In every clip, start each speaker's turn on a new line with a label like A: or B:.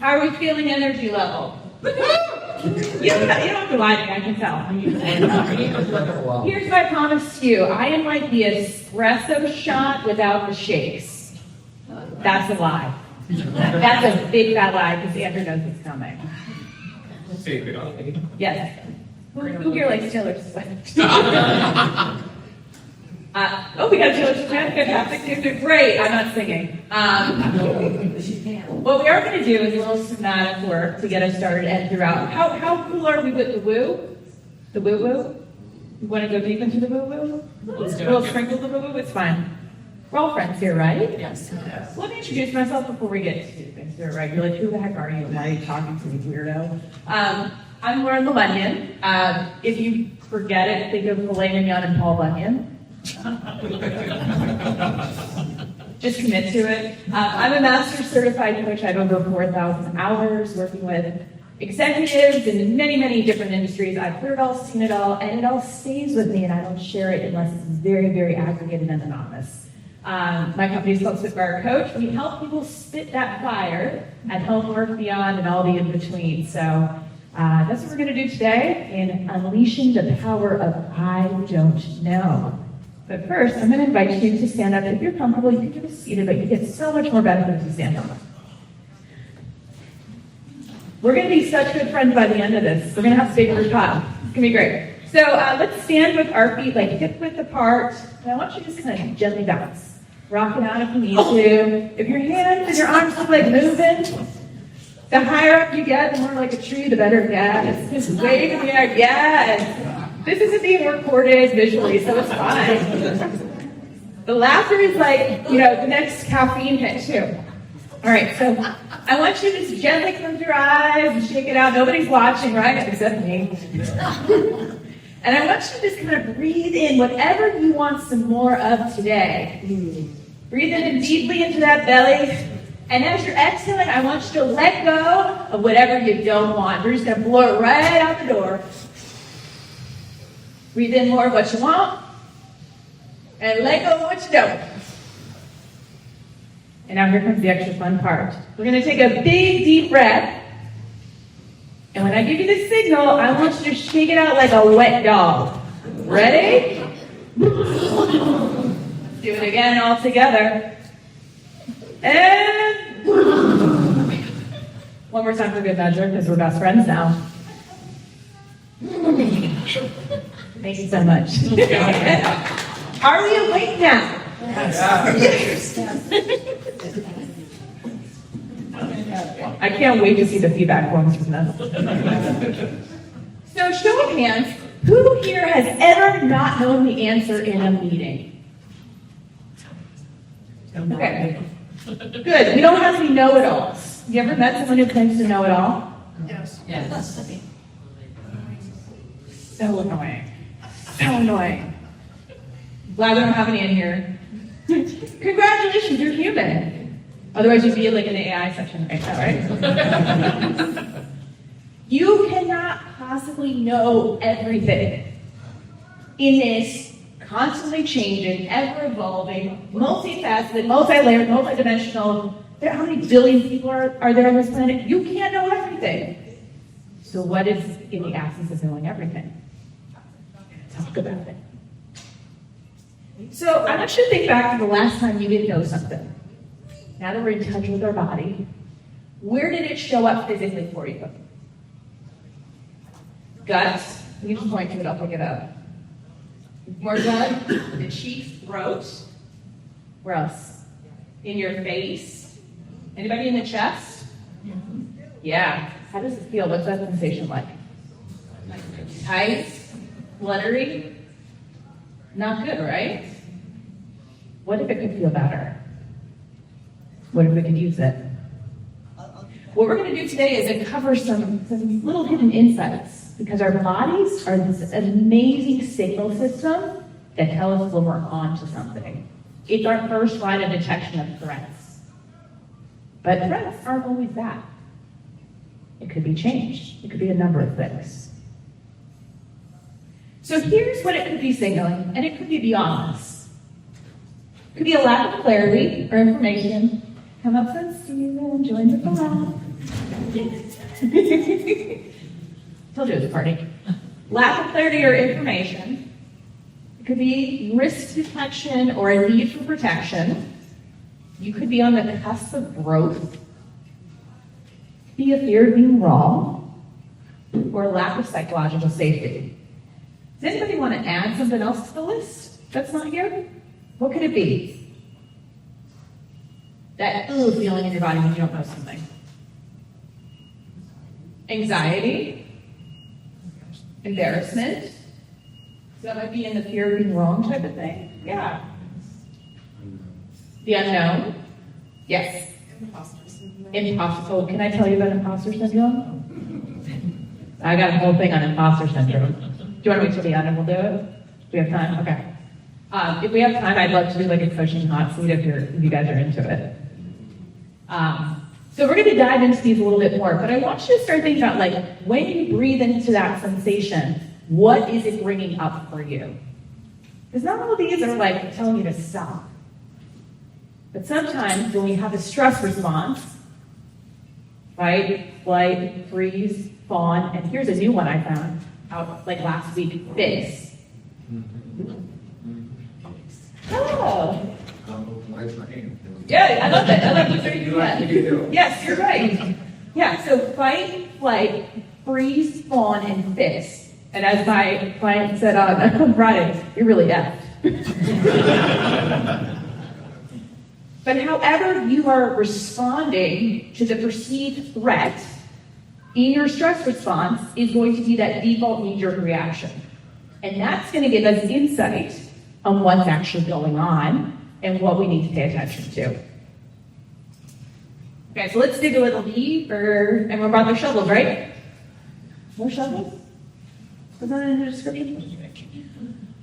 A: How are we feeling energy level? You don't have to lie to me, I can tell. Here's what I promise you. I am like the espresso shot without the shakes. That's a lie. That's a big fat lie because Andrew knows it's coming. Yes. Who here likes Taylor Swift? We got Taylor Swift. Fantastic. Great. I'm not singing. What we are going to do is a little somatic work to get us started and throughout. How cool are we with the woo? The woo-woo? You want to go deep into the woo-woo? Let's do it. We'll sprinkle the woo-woo. It's fine. We're all friends here, right? Yes. Let me introduce myself before we get to things here, right? You're like, who the heck are you? Why are you talking to me, weirdo? I'm Lauren Millennium. If you forget it, think of Filet Mignon and Paul Bunyan. Just commit to it. I'm a master certified coach. I have over 4,000 hours working with executives in many, many different industries. I've heard it all, seen it all, and it all stays with me, and I don't share it unless it's very, very aggregated and anonymous. My company is called Superpower Coach. We help people spit that fire at home, work, beyond, and all the in-between. So that's what we're going to do today in unleashing the power of I don't know. But first, I'm going to invite you to stand up. If you're comfortable, you can get seated, but you get so much more benefit if you stand up. We're going to be such good friends by the end of this. We're going to have to stay for a while. It's going to be great. So let's stand with our feet like hip width apart. And I want you to just kind of gently bounce. Rock it out if you need to. If your hands and your arms look like moving, the higher up you get, the more like a tree, the better it gets. Just wave in the air. Yes. This isn't being recorded visually, so it's fine. The laughter is like, the next caffeine hit too. All right, so I want you to just gently close your eyes and shake it out. Nobody's watching, right? Except me. And I want you to just kind of breathe in whatever you want some more of today. Breathe in deeply into that belly. And as you're exhaling, I want you to let go of whatever you don't want. We're just going to blow it right out the door. Breathe in more of what you want. And let go of what you don't. And now here comes the extra fun part. We're going to take a big, deep breath. And when I give you the signal, I want you to shake it out like a wet dog. Ready? Do it again all together. And one more time for good measure, because we're best friends now. Thank you so much. Are we awake now? Yes. I can't wait to see the feedback forms from them. So show of hands, who here has ever not known the answer in a meeting? Okay. Good. We don't have to be know-it-alls. You ever met someone who claims to know it all? Yes. So annoying. So annoying. Glad we don't have any in here. Congratulations, you're human. Otherwise, you'd be like in the AI section right now, right? You cannot possibly know everything in this constantly changing, ever-evolving, multifaceted, multi-layered, multi-dimensional. How many billion people are there on this planet? You can't know everything. So what is in the absence of knowing everything? Talk about it. So I want you to think back to the last time you didn't know something. Now that we're in touch with our body, where did it show up physically for you? Gut. You can point to it, I'll pick it up. More gut, the cheeks, throat. Where else? In your face. Anybody in the chest? Yeah. How does it feel? What's that sensation like? Tight? Fluttery? Not good, right? What if it could feel better? What if we could use it? What we're going to do today is uncover some little hidden insights, because our bodies are this amazing signal system that tell us when we're on to something. It's our first line of detection of threats. But threats aren't always that. It could be changed. It could be a number of things. So here's what it could be signaling, and it could be beyond this. It could be a lack of clarity or information. Come up front, Steven, join the class. Told you it was a party. Lack of clarity or information. It could be risk detection or a need for protection. You could be on the cusp of growth. Be a fear of being wrong, or lack of psychological safety. Does anybody want to add something else to the list that's not here? What could it be? That feeling in your body when you don't know something. Anxiety, embarrassment. So that might be in the fear of being wrong type of thing. Yeah. The unknown. Yes. Imposter. Oh, can I tell you about imposter syndrome? I got a whole thing on imposter syndrome. Do you want to wait till the end and we'll do it? Do we have time? Okay. If we have time, I'd love to do like a coaching hot seat if you guys are into it. So we're going to dive into these a little bit more, but I want you to start thinking about like when you breathe into that sensation, what is it bringing up for you? Because not all of these are like telling you to stop. But sometimes when we have a stress response, fight, flight, freeze, fawn, and here's a new one I found out like last week, fix. Oh. Yeah, I love it. I love you starting to do that. Yes, you're right. Yeah, so fight, flight, freeze, fawn, and fix. And as my client said on Friday, you're really effed. But however you are responding to the perceived threat in your stress response is going to be that default knee-jerk reaction. And that's going to give us insight on what's actually going on and what we need to pay attention to. Okay, so let's dig a little deeper. Everyone brought their shovels, right? More shovels? Was that in the description?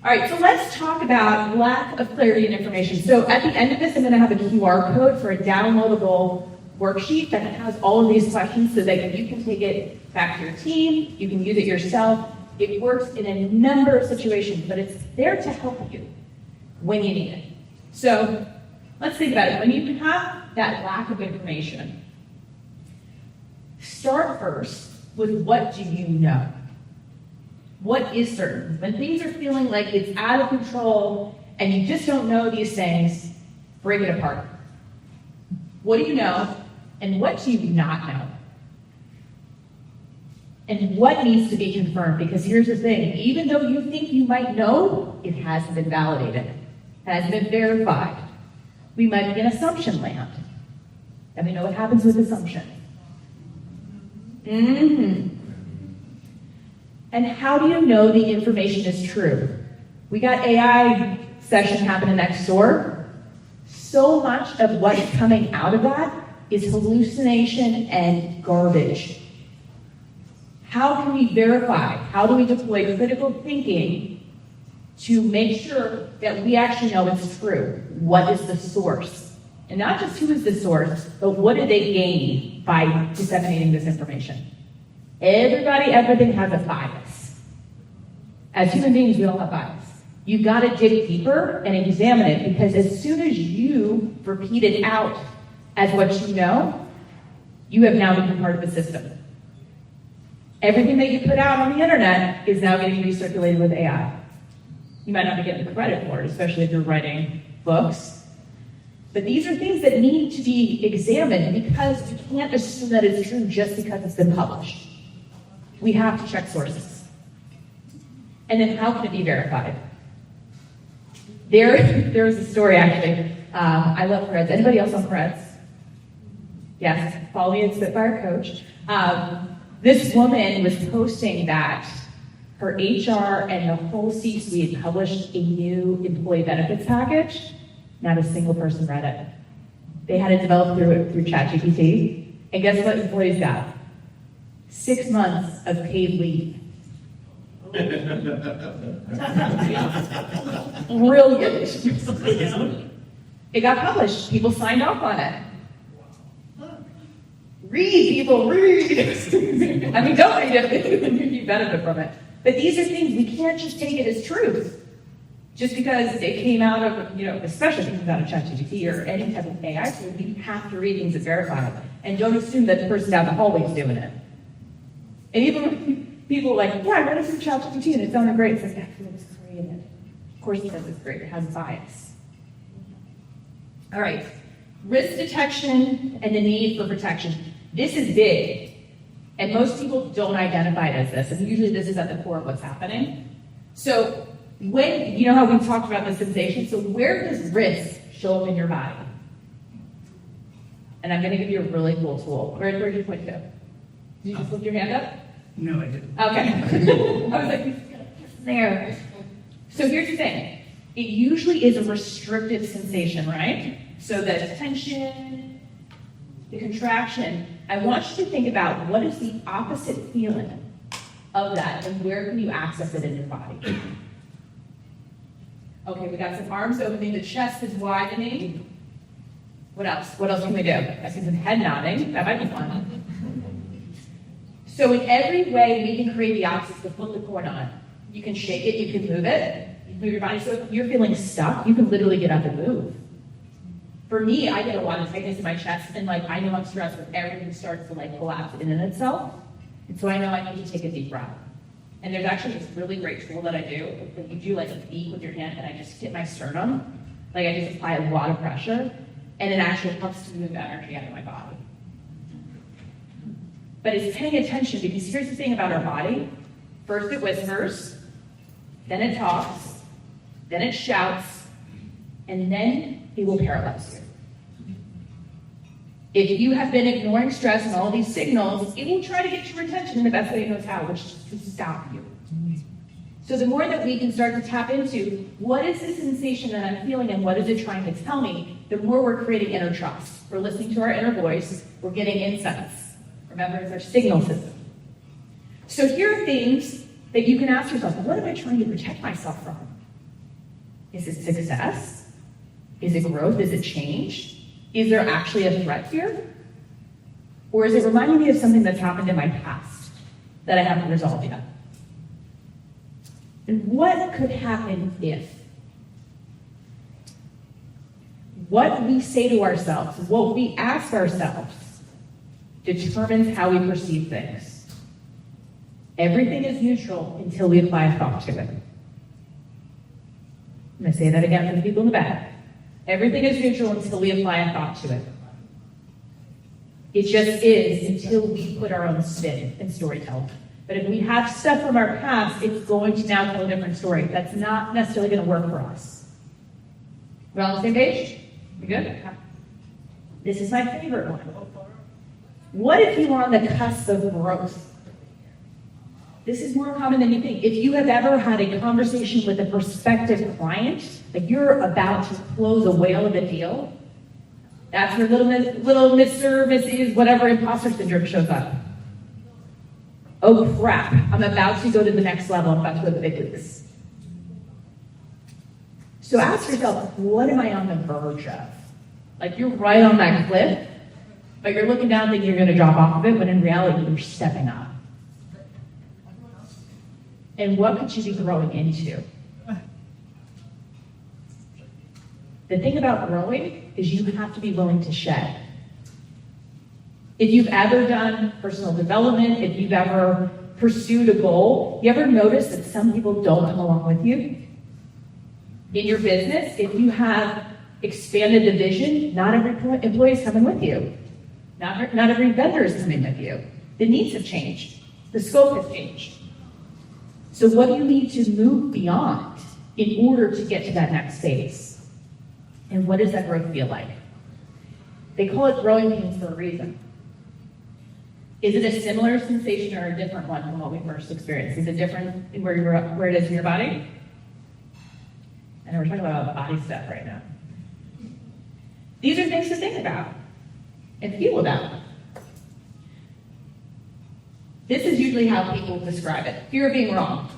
A: All right, so let's talk about lack of clarity and information. So at the end of this, I'm going to have a QR code for a downloadable worksheet that has all of these questions so that you can take it back to your team, you can use it yourself. It works in a number of situations, but it's there to help you when you need it. So let's think about it. When you have that lack of information, start first with what do you know? What is certain? When things are feeling like it's out of control and you just don't know these things, break it apart. What do you know and what do you not know? And what needs to be confirmed? Because here's the thing, even though you think you might know, it hasn't been validated, hasn't been verified. We might be in assumption land. And we know what happens with assumption. And how do you know the information is true? We got AI session happening next door. So much of what's coming out of that is hallucination and garbage. How can we verify? How do we deploy critical thinking to make sure that we actually know it's true? What is the source? And not just who is the source, but what do they gain by disseminating this information? Everything has a bias. As human beings, we all have bias. You've got to dig deeper and examine it, because as soon as you repeat it out as what you know, you have now become part of the system. Everything that you put out on the internet is now getting recirculated with AI. You might not be getting credit for it, especially if you're writing books. But these are things that need to be examined, because we can't assume that it's true just because it's been published. We have to check sources. And then how can it be verified? There was a story, actually. I love Threads. Anybody else on Threads? Yes, follow me at Spitfire Coach. This woman was posting that her HR and the whole C-suite published a new employee benefits package. Not a single person read it. They had it developed through ChatGPT. And guess what employees got? 6 months of paid leave. Brilliant. It got published. People signed off on it. Read, people, read. I mean, don't read it. You benefit from it. But these are things, we can't just take it as truth. Just because it came out of, especially if it comes out of ChatGPT or any type of AI tool, we have to read things that verify it. And don't assume that the person down the hallway is doing it. And even when people are like, yeah, I read it from ChatGPT and it sounded great. It's like, yeah, it was created. Of course it says it's great. It has bias. All right. Risk detection and the need for protection. This is big. And most people don't identify it as this. And usually this is at the core of what's happening. So when, you know how we talked about the sensation? So where does risk show up in your body? And I'm going to give you a really cool tool. Where did you point to? Did you just lift your hand up?
B: No, I didn't.
A: Okay. I was like, there. So here's the thing. It usually is a restrictive sensation, right? So the tension, the contraction. I want you to think about what is the opposite feeling of that and where can you access it in your body? Okay, we got some arms opening, the chest is widening. What else? What else can we do? I see some head nodding. That might be fun. So in every way, we can create the opposite to flip the coin on. You can shake it, you can move it, you can move your body. So if you're feeling stuck, you can literally get up and move. For me, I get a lot of tightness in my chest, and like I know I'm stressed when everything starts to like collapse in itself. And so I know I need to take a deep breath. And there's actually this really great tool that I do. That you do like a beat with your hand, and I just hit my sternum. Like I just apply a lot of pressure, and it actually helps to move energy out of my body. But it's paying attention, because here's the thing about our body. First it whispers, then it talks, then it shouts, and then it will paralyze you. If you have been ignoring stress and all these signals, it will try to get your attention in the best way it knows how, which is to stop you. So the more that we can start to tap into what is the sensation that I'm feeling and what is it trying to tell me, the more we're creating inner trust. We're listening to our inner voice, we're getting insights. Remember, it's our signal system. So here are things that you can ask yourself, what am I trying to protect myself from? Is it success? Is it growth? Is it change? Is there actually a threat here? Or is it reminding me of something that's happened in my past that I haven't resolved yet? And what could happen if? What we say to ourselves, what we ask ourselves, determines how we perceive things. Everything is neutral until we apply a thought to it. I'm going to say that again for the people in the back. Everything is neutral until we apply a thought to it. It just is until we put our own spin and storytelling. But if we have stuff from our past, it's going to now tell a different story. That's not necessarily going to work for us. We're on the same page? We good? This is my favorite one. What if you were on the cusp of growth? This is more common than you think. If you have ever had a conversation with a prospective client, like you're about to close a whale of a deal, that's where little Mr., Mrs., whatever imposter syndrome shows up. Oh crap, I'm about to go to the next level, I'm about to go to the big leagues. So ask yourself, what am I on the verge of? Like you're right on that cliff, but you're looking down thinking you're going to drop off of it, when in reality you're stepping up. And what could you be growing into? The thing about growing is you have to be willing to shed. If you've ever done personal development, if you've ever pursued a goal, you ever notice that some people don't come along with you? In your business, if you have expanded the vision, not every employee is coming with you. Not every vendor is coming with you. The needs have changed. The scope has changed. So what do you need to move beyond in order to get to that next phase? And what does that growth feel like? They call it growing pains for a reason. Is it a similar sensation or a different one from what we first experienced? Is it different in where it is in your body? And we're talking about body stuff right now. These are things to think about and feel about. This is usually how people describe it. Fear of being wrong.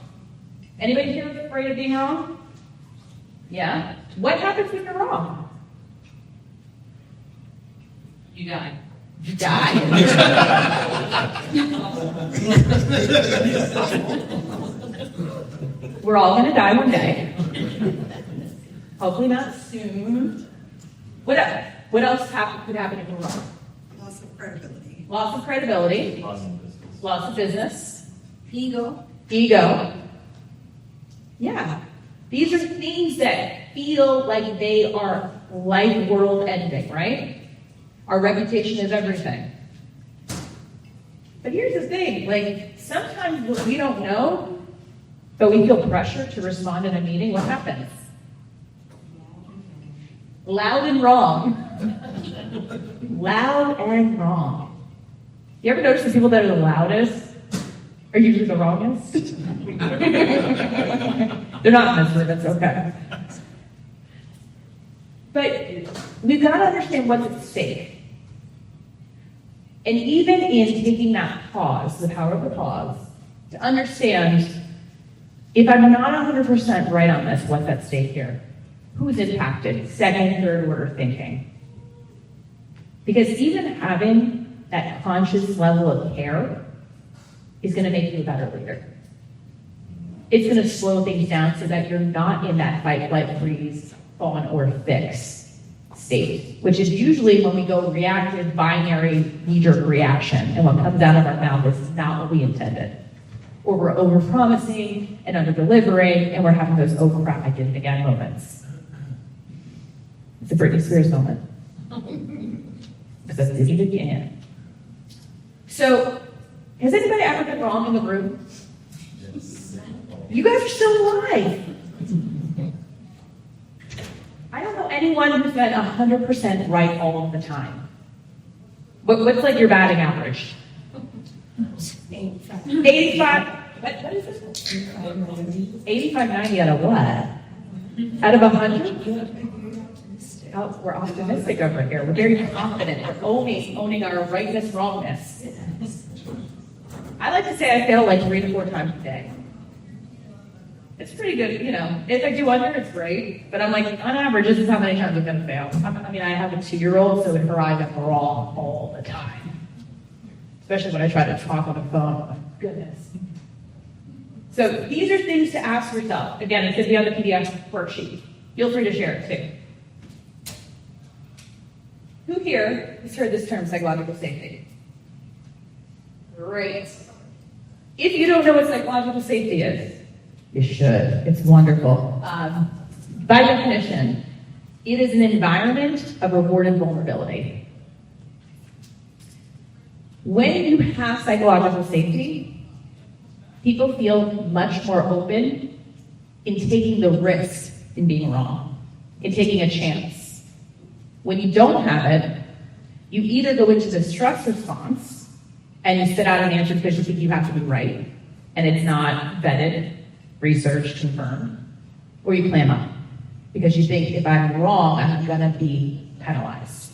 A: Anybody here afraid of being wrong? Yeah? What happens when you're wrong? You die. You die. We're all going to die one day. Hopefully not soon. What else could happen if we're wrong?
B: Loss of of credibility.
A: Loss of credibility.
C: Loss of business.
A: Loss of business.
B: Ego.
A: Ego. Yeah. These are things that feel like they are life world ending, right? Our reputation is everything. But here's the thing, like sometimes we don't know, but we feel pressure to respond in a meeting. What happens? Loud and wrong. Loud and wrong. You ever notice the people that are the loudest are usually the wrongest? They're not in this room, it's okay. But we've got to understand what's at stake. And even in taking that pause, the power of the pause, to understand if I'm not 100% right on this, what's at stake here? Who's impacted? Second, third order thinking. Because even having that conscious level of care is going to make you a better leader. It's going to slow things down so that you're not in that fight, flight, freeze, fawn, or fix state, which is usually when we go reactive, binary, knee-jerk reaction, and what comes out of our mouth is not what we intended. Or we're over-promising and under-delivering, and we're having those "oh crap, I did it again" moments. It's a Britney Spears moment. Because I did it again. So, has anybody ever been wrong in the room?
C: Yes.
A: You guys are still alive. I don't know anyone who's been 100% right all of the time. What's like your batting average? 85. What is this? 85, 90 out of what? Out of 100? Oh, we're optimistic over here. We're very confident. We're owning our rightness, wrongness. I like to say I fail like 3 to 4 times a day. It's pretty good, you know. If I do under, it's great. But I'm like, on average, this is how many times I'm going to fail. I mean, I have a 2-year-old, so in her eyes, I'm wrong all the time. Especially when I try to talk on the phone. Oh, my goodness. So these are things to ask yourself. Again, it's going to be on the PDF worksheet. Feel free to share it, too. Who here has heard this term, psychological safety? Great. If you don't know what psychological safety is, you should. It's wonderful. By definition, it is an environment of rewarded vulnerability. When you have psychological safety, people feel much more open in taking the risk in being wrong, in taking a chance. When you don't have it, you either go into the stress response and you spit out an answer because you think you have to be right, and it's not vetted, research confirmed, or you clam up because you think if I'm wrong, I'm going to be penalized.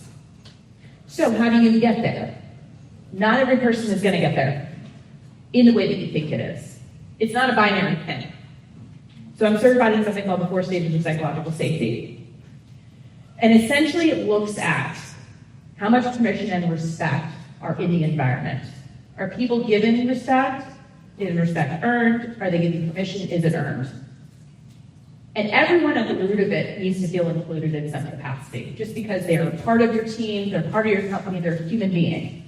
A: So how do you get there? Not every person is going to get there in the way that you think it is. It's not a binary thing. So I'm certified in something called the 4 stages of psychological safety. And essentially it looks at how much permission and respect are in the environment. Are people given respect? Is respect earned? Are they given permission? Is it earned? And everyone at the root of it needs to feel included in some capacity. Just because they're part of your team, they're part of your company, they're a human being.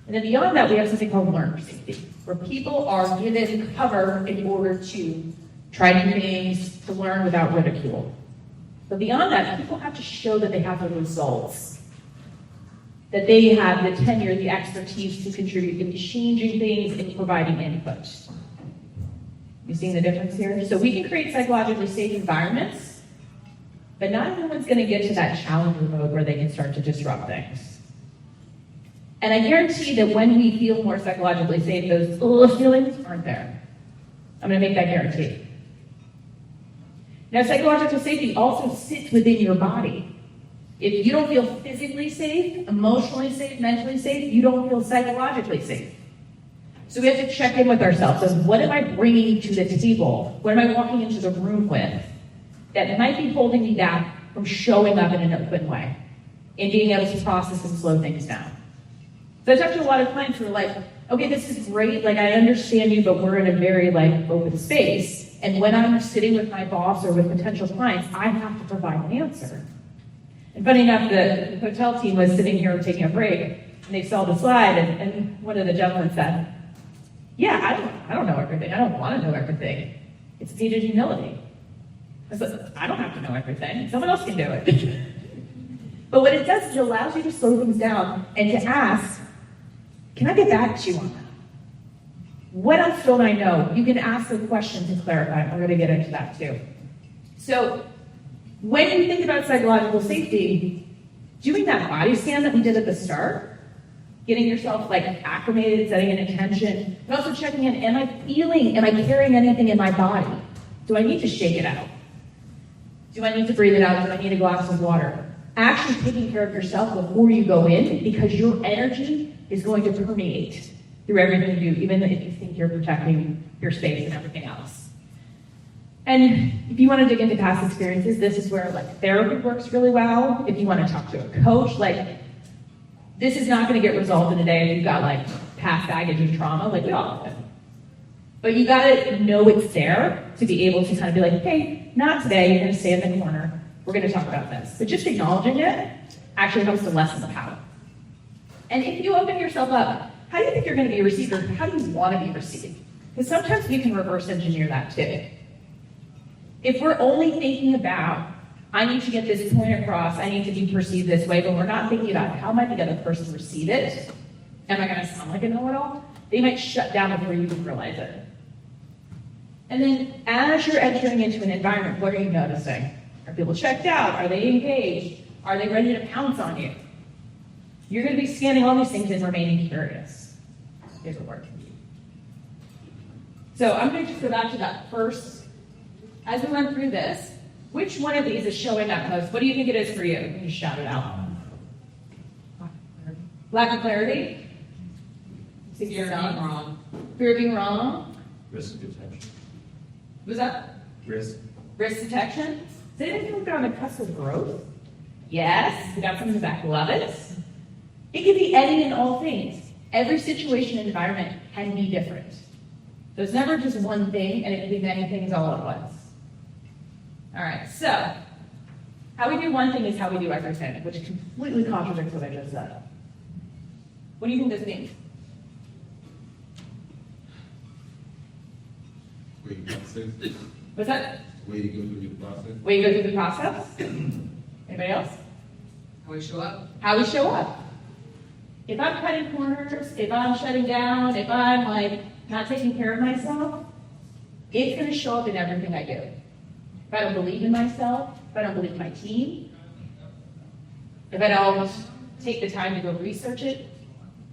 A: And then beyond that, we have something called learner safety, where people are given cover in order to try new things, to learn without ridicule. But beyond that, people have to show that they have the results, that they have the tenure, the expertise to contribute in changing things and providing input. You seeing the difference here? So we can create psychologically safe environments, but not everyone's going to get to that challenger mode where they can start to disrupt things. And I guarantee that when we feel more psychologically safe, those feelings aren't there. I'm going to make that guarantee. Now, psychological safety also sits within your body. If you don't feel physically safe, emotionally safe, mentally safe, you don't feel psychologically safe. So we have to check in with ourselves as what am I bringing to the table? What am I walking into the room with that might be holding me back from showing up in an open way and being able to process and slow things down? So I talk to a lot of clients who are like, okay, this is great, like I understand you, but we're in a very open space. And when I'm sitting with my boss or with potential clients, I have to provide an answer. And funny enough, the hotel team was sitting here taking a break, And they saw the slide, and one of the gentlemen said, yeah, I don't know everything. I don't want to know everything. It's needed humility. I said, I don't have to know everything. Someone else can do it. But what it does is it allows you to slow things down and to ask, can I get back to you on that? What else don't I know? You can ask the question to clarify. We're going to get into that too. So when you think about psychological safety, doing that body scan that we did at the start, getting yourself like acclimated, setting an intention, but also checking in, am I carrying anything in my body? Do I need to shake it out? Do I need to breathe it out? Do I need a glass of water? Actually taking care of yourself before you go in, because your energy is going to permeate through everything you do, even if you think you're protecting your space and everything else. And if you want to dig into past experiences, this is where like therapy works really well. If you want to talk to a coach, like this is not going to get resolved in a day if you've got like past baggage and trauma, like we all have. But you got to know it's there to be able to kind of be like, hey, not today, you're going to stay in the corner. We're going to talk about this. But just acknowledging it actually helps to lessen the power. And if you open yourself up, how do you think you're going to be received, or how do you want to be received? Because sometimes we can reverse engineer that too. If we're only thinking about, I need to get this point across, I need to be perceived this way, but we're not thinking about how might the other person receive it, am I going to sound like a know-it-all? They might shut down before you even realize it. And then as you're entering into an environment, what are you noticing? Are people checked out? Are they engaged? Are they ready to pounce on you? You're going to be scanning all these things and remaining curious. Here's a word. So I'm going to just go back to that first. As we run through this, which one of these is showing up most? What do you think it is for you? You can just shout it out. Lack of clarity?
B: Fear of being wrong.
A: Fear of being wrong?
C: Risk detection.
A: Was that?
C: Risk.
A: Risk detection? Does anyone feel like they're on the cusp of growth? Yes. We got some in the back. Love it. It can be any and all things. Every situation and environment can be different. So it's never just one thing, and it can be many things all at once. All right, so how we do one thing is how we do everything, which completely contradicts what I just said. What do you think this means?
D: Way you process.
A: What's that?
D: Way you go through your process.
A: Way you go through the process? Anybody else?
B: How we show up.
A: How we show up. If I'm cutting corners, if I'm shutting down, if I'm like not taking care of myself, it's going to show up in everything I do. If I don't believe in myself, if I don't believe in my team, if I don't take the time to go research it,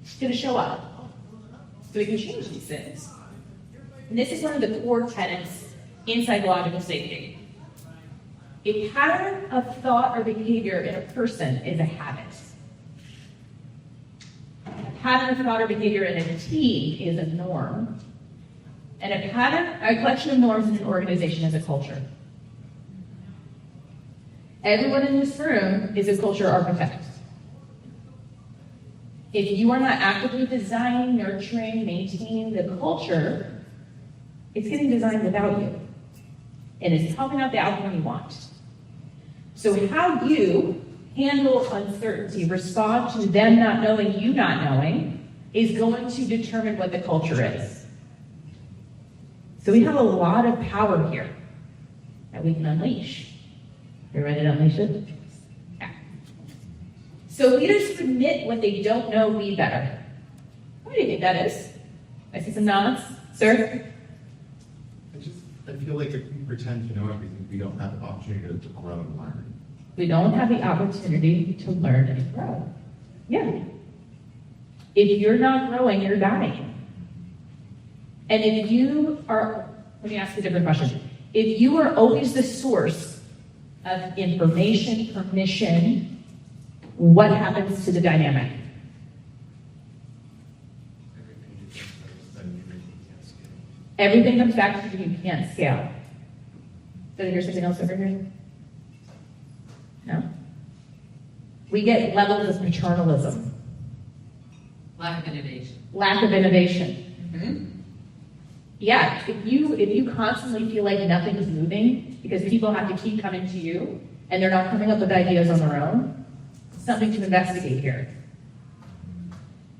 A: it's going to show up. So we can change these things. And this is one of the core tenets in psychological safety. A pattern of thought or behavior in a person is a habit. A pattern of thought or behavior in a team is a norm. And a collection of norms in an organization is a culture. Everyone in this room is a culture architect. If you are not actively designing, nurturing, maintaining the culture, it's getting designed without you. And it's probably not the outcome you want. So how you handle uncertainty, respond to them not knowing, you not knowing, is going to determine what the culture is. So we have a lot of power here that we can unleash. You ready to unleash it? Yeah. So leaders who admit what they don't know lead better. What do you think that is? I see some nods. Sir?
D: I feel like if we pretend to know everything, we don't have the opportunity to grow and learn.
A: We don't have the opportunity to learn and grow. Yeah. If you're not growing, you're dying. And if you are, let me ask a different question. If you are always the source of information, permission, what happens to the dynamic? Everything comes back to you can't scale. Did I hear something else over here? No? We get levels of paternalism.
B: Lack of innovation.
A: Lack of innovation.
B: Mm-hmm.
A: Yeah, if you constantly feel like nothing's moving because people have to keep coming to you and they're not coming up with ideas on their own, something to investigate here.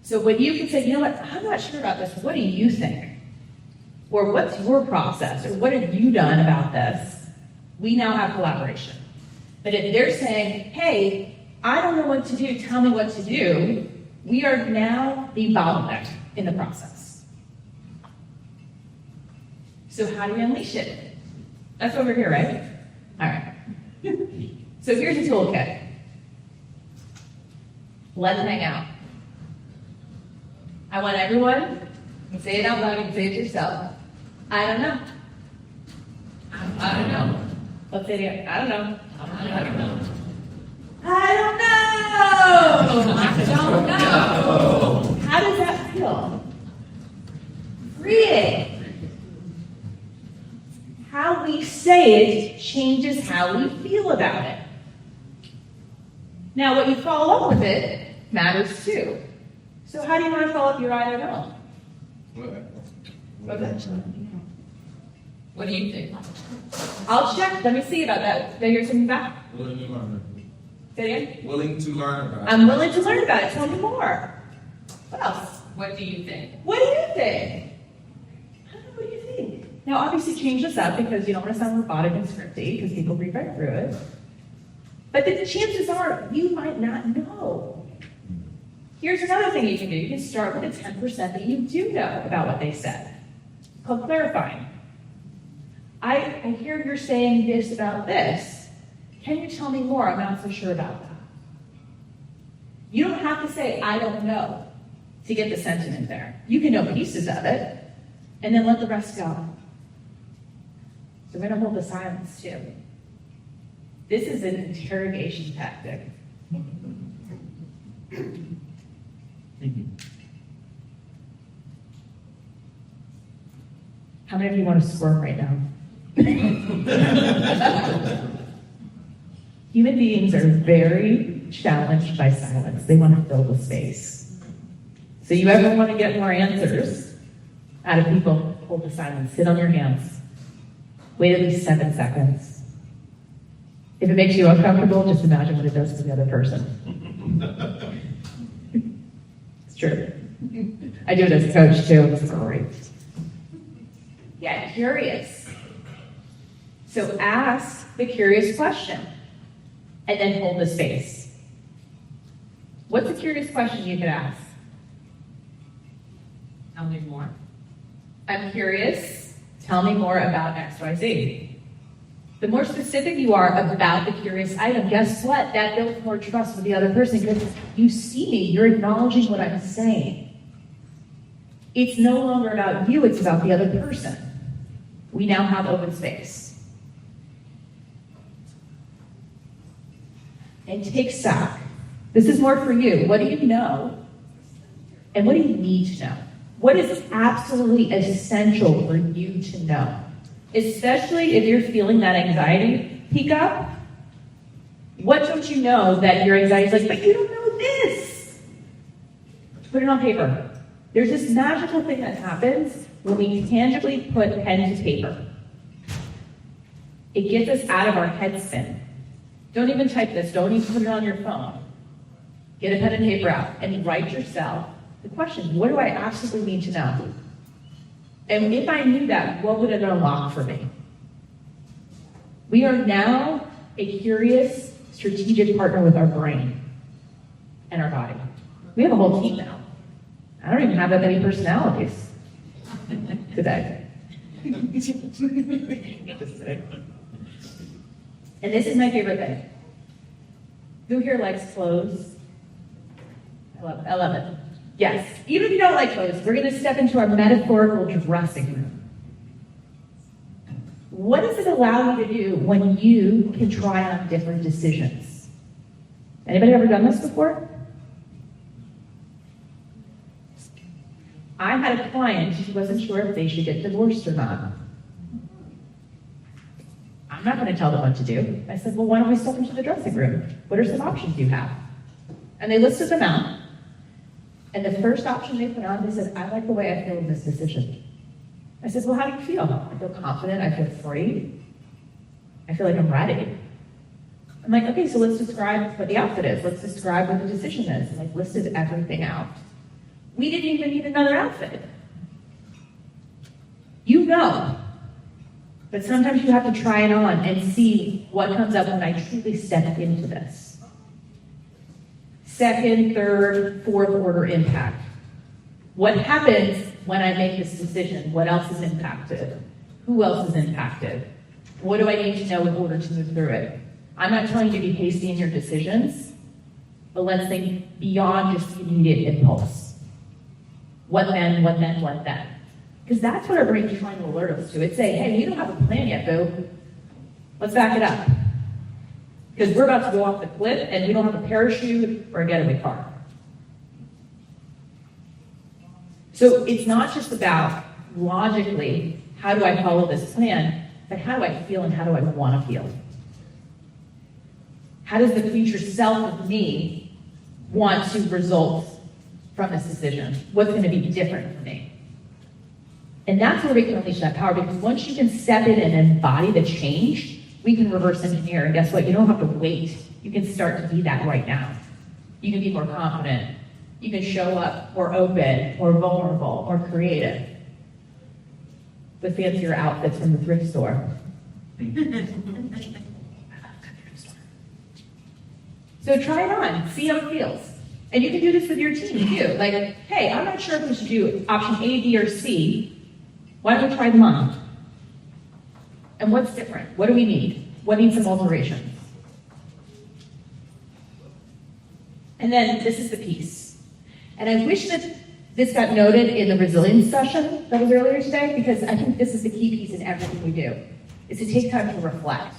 A: So when you can say, you know what, I'm not sure about this, what do you think? Or what's your process? Or what have you done about this? We now have collaboration. But if they're saying, hey, I don't know what to do, tell me what to do, we are now the bottleneck in the process. So how do we unleash it? That's why we're here, right? All right. So here's a toolkit. Let's hang out. I want everyone, you can say it out loud, you can say it to yourself. I don't know.
B: I don't know.
A: Let's say it again. I don't know.
B: I don't know.
A: I don't know. I don't know. How does that feel? Freeing. How we say it changes how we feel about it. Now, what you follow up with it matters too. So how do you want to follow up your I don't know?
B: What do you think?
A: I'll check. Let me see about that. Did I hear something back?
C: Willing to learn.
A: Say it again.
C: Willing to learn about it.
A: I'm willing to learn about it. Tell me more. What else?
B: What do you think?
A: What do you think? I don't know, what do you think? Now, obviously, change this up because you don't want to sound robotic and scripty because people read right through it. But the chances are you might not know. Here's another thing you can do. You can start with the 10% that you do know about what they said. It's called clarifying. I hear you're saying this about this. Can you tell me more? I'm not so sure about that. You don't have to say, I don't know, to get the sentiment there. You can know pieces of it, and then let the rest go. So we're going to hold the silence, too. This is an interrogation tactic. How many of you want to squirm right now? Human beings are very challenged by silence. They want to fill the space. So you ever want to get more answers out of people, hold the silence. Sit on your hands. Wait at least 7 seconds. If it makes you uncomfortable, just imagine what it does to the other person. It's true. I do it as a coach too. It's great. Get curious. So ask the curious question and then hold the space. What's a curious question you could ask?
B: Tell me more.
A: I'm curious. Tell me more about XYZ. The more specific you are about the curious item, guess what? That builds more trust with the other person because you see me, you're acknowledging what I'm saying. It's no longer about you, it's about the other person. We now have open space. And take stock. This is more for you. What do you know? And what do you need to know? What is absolutely essential for you to know? Especially if you're feeling that anxiety peak up. What don't you know that your anxiety is like, but you don't know this? Put it on paper. There's this magical thing that happens when we tangibly put pen to paper. It gets us out of our head spin. Don't even type this. Don't even put it on your phone. Get a pen and paper out and write yourself the question, what do I absolutely need to know? And if I knew that, what would it unlock for me? We are now a curious, strategic partner with our brain and our body. We have a whole team now. I don't even have that many personalities today. And this is my favorite thing. Who here likes clothes? I love it. Yes. Even if you don't like clothes, we're going to step into our metaphorical dressing room. What does it allow you to do when you can try on different decisions? Anybody ever done this before? I had a client who wasn't sure if they should get divorced or not. I'm not going to tell them what to do. I said, well, why don't we step into the dressing room? What are some options you have? And they listed them out. And the first option they put on, they said, I like the way I feel in this decision. I said, well, how do you feel? I feel confident. I feel free. I feel like I'm ready. I'm like, okay, so let's describe what the outfit is. Let's describe what the decision is. And I listed everything out. We didn't even need another outfit. You know. But sometimes you have to try it on and see what comes up when I truly step into this. Second, third, fourth order impact. What happens when I make this decision? What else is impacted? Who else is impacted? What do I need to know in order to move through it? I'm not telling you to be hasty in your decisions, but let's think beyond just the immediate impulse. What then, what then, what then? Because that's what our brain is trying to alert us to. It's saying, hey, you don't have a plan yet, boo. Let's back it up. Because we're about to go off the cliff and we don't have a parachute or a getaway car. So it's not just about logically, how do I follow this plan, but how do I feel and how do I want to feel? How does the future self of me want to result from this decision? What's going to be different for me? And that's where we can unleash that power, because once you can step in and embody the change, we can reverse engineer. And guess what? You don't have to wait. You can start to be that right now. You can be more confident. You can show up more open, more vulnerable, more creative. With fancier outfits from the thrift store. So try it on. See how it feels. And you can do this with your team too. Like, hey, I'm not sure if we should do option A, B, or C. Why don't we try them on? And what's different? What do we need? What needs some alterations? And then this is the piece. And I wish that this got noted in the resilience session that was earlier today, because I think this is the key piece in everything we do, is to take time to reflect.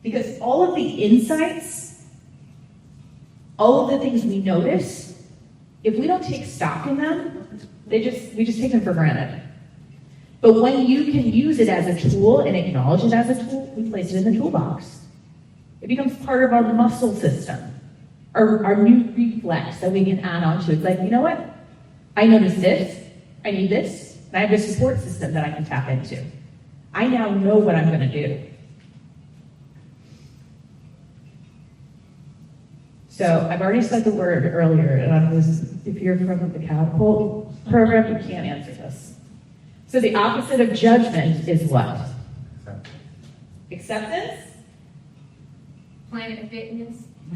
A: Because all of the insights, all of the things we notice, if we don't take stock in them, we just take them for granted. But when you can use it as a tool and acknowledge it as a tool, we place it in the toolbox. It becomes part of our muscle system, our new reflex that we can add on to. It's like, you know what? I noticed this, I need this, and I have a support system that I can tap into. I now know what I'm going to do. So I've already said the word earlier, and if you're from the catapult program, you can't answer this. So the opposite of judgment is what? Acceptance?
B: Planet Fitness.
A: I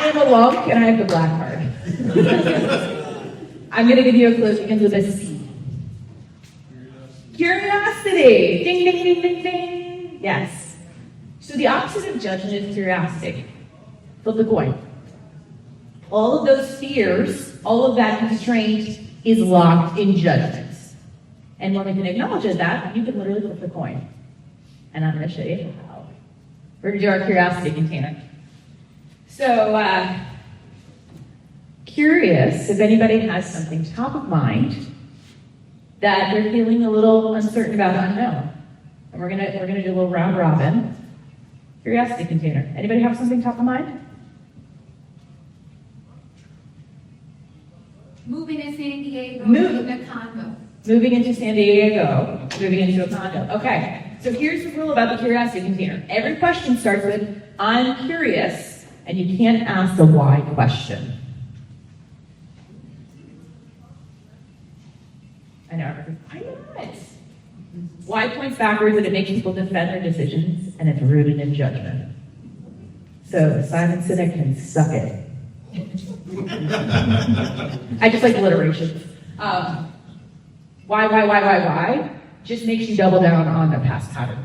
A: am a lump and I have the black card. I'm going to give you a clue. You can do this. Curiosity. Ding, ding, ding, ding, ding. Yes. So the opposite of judgment is curiosity. Flip the coin. All of those fears, all of that constraint is locked in judgments. And when we can acknowledge that, you can literally flip the coin. And I'm going to show you how. We're going to do our curiosity container. So, curious if anybody has something top of mind that they're feeling a little uncertain about, unknown. And we're gonna do a little round robin. Curiosity container. Anybody have something top of mind?
B: Moving to San Diego,
A: Move.
B: in a condo.
A: Moving into San Diego, moving into a condo. Okay, so here's the rule about the curiosity container. Every question starts with, I'm curious, and you can't ask the why question. I know, why not? Why points backwards and it makes people defend their decisions, and it's rooted in judgment. So Simon Sinek can suck it. I just like alliteration. Why just makes you double down on the past pattern.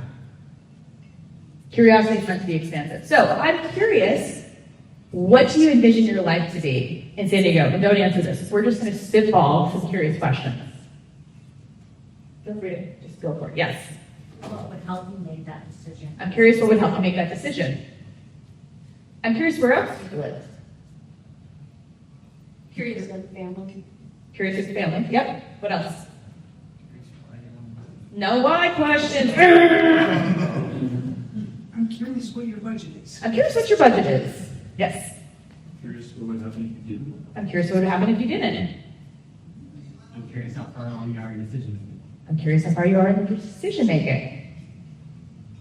A: Curiosity is meant to be expansive. So I'm curious, what do you envision your life to be in San Diego? And don't answer this. We're just going to spitball some curious questions. Feel free to just go for it. Yes?
E: What would help you make that decision?
A: I'm curious what would help you make that decision. I'm curious where else you live.
E: Curious with family.
A: Curious with family. Yep. What else? No why questions.
F: I'm curious what your budget is.
A: I'm curious what your budget is. Yes.
F: Curious what would happen if you didn't.
A: I'm curious what would happen if you didn't.
G: I'm curious how far along you are in decision.
A: I'm curious how far you are in your decision making.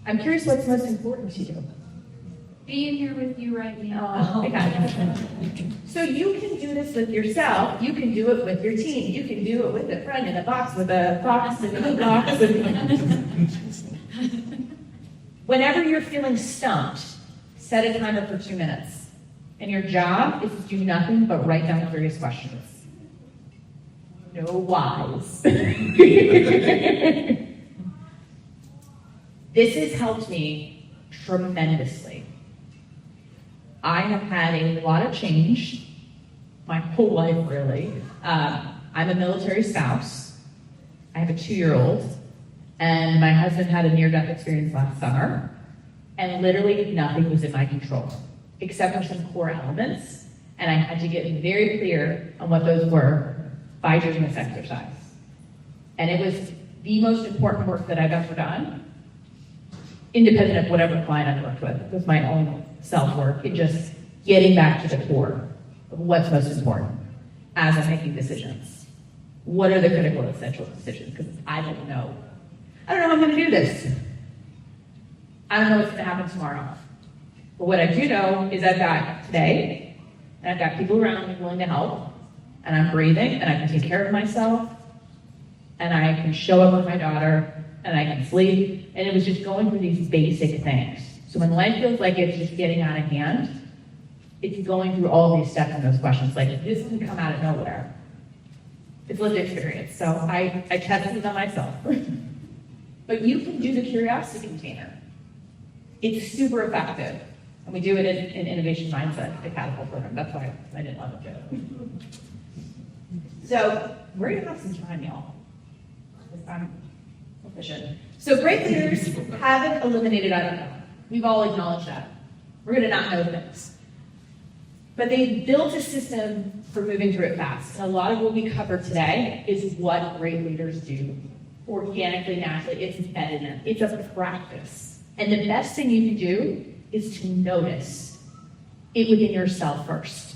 A: I'm curious what's most important to you.
B: Being here with you right now.
A: Oh, I got it. So you can do this with yourself. You can do it with your team. You can do it with a friend in a box, with a box, in a box. Whenever you're feeling stumped, set a timer for 2 minutes. And your job is to do nothing but write down curious questions. No whys. This has helped me tremendously. I have had a lot of change my whole life, really. I'm a military spouse. I have a 2-year-old, and my husband had a near-death experience last summer, and literally nothing was in my control, except for some core elements, and I had to get very clear on what those were by doing this exercise. And it was the most important work that I've ever done, independent of whatever client I've worked with. It was my own self-work and just getting back to the core of what's most important as I'm making decisions. What are the critical and essential decisions? Because I don't know. I don't know how I'm going to do this. I don't know what's going to happen tomorrow. But what I do know is I've got today, and I've got people around me willing to help, and I'm breathing, and I can take care of myself, and I can show up with my daughter, and I can sleep, and it was just going through these basic things. So when life feels like it's just getting out of hand, it's going through all these steps and those questions. Like, this didn't come out of nowhere. It's lived experience. So I tested it on myself. But you can do the curiosity container. It's super effective. And we do it in Innovation Mindset, the Catapult program. That's why I didn't love it. So we're going to have some time, y'all. I'm efficient. So great leaders haven't eliminated I don't know. We've all acknowledged that. We're going to not know things. But they built a system for moving through it fast. And a lot of what we cover today is what great leaders do. Organically, naturally, it's embedded in them. It's a practice. And the best thing you can do is to notice it within yourself first.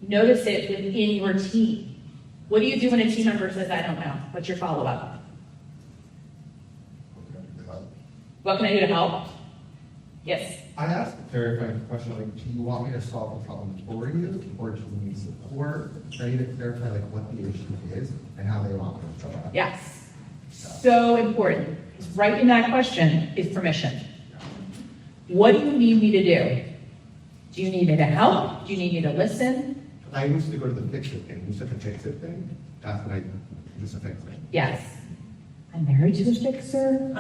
A: Notice it within your team. What do you do when a team member says, I don't know? What's your follow-up? What can I do to help? Yes?
D: I asked a clarifying question, like, do you want me to solve the problem for you, or do you need support? I need to clarify, like, what the issue is and how they want me to show up.
A: Yes. So important. Right in that question is permission. What do you need me to do? Do you need me to help? Do you need me to listen?
D: I used to go to the fix it thing. You said the fix it thing. That's what I just a fix it.
A: Yes. I'm married to a fixer.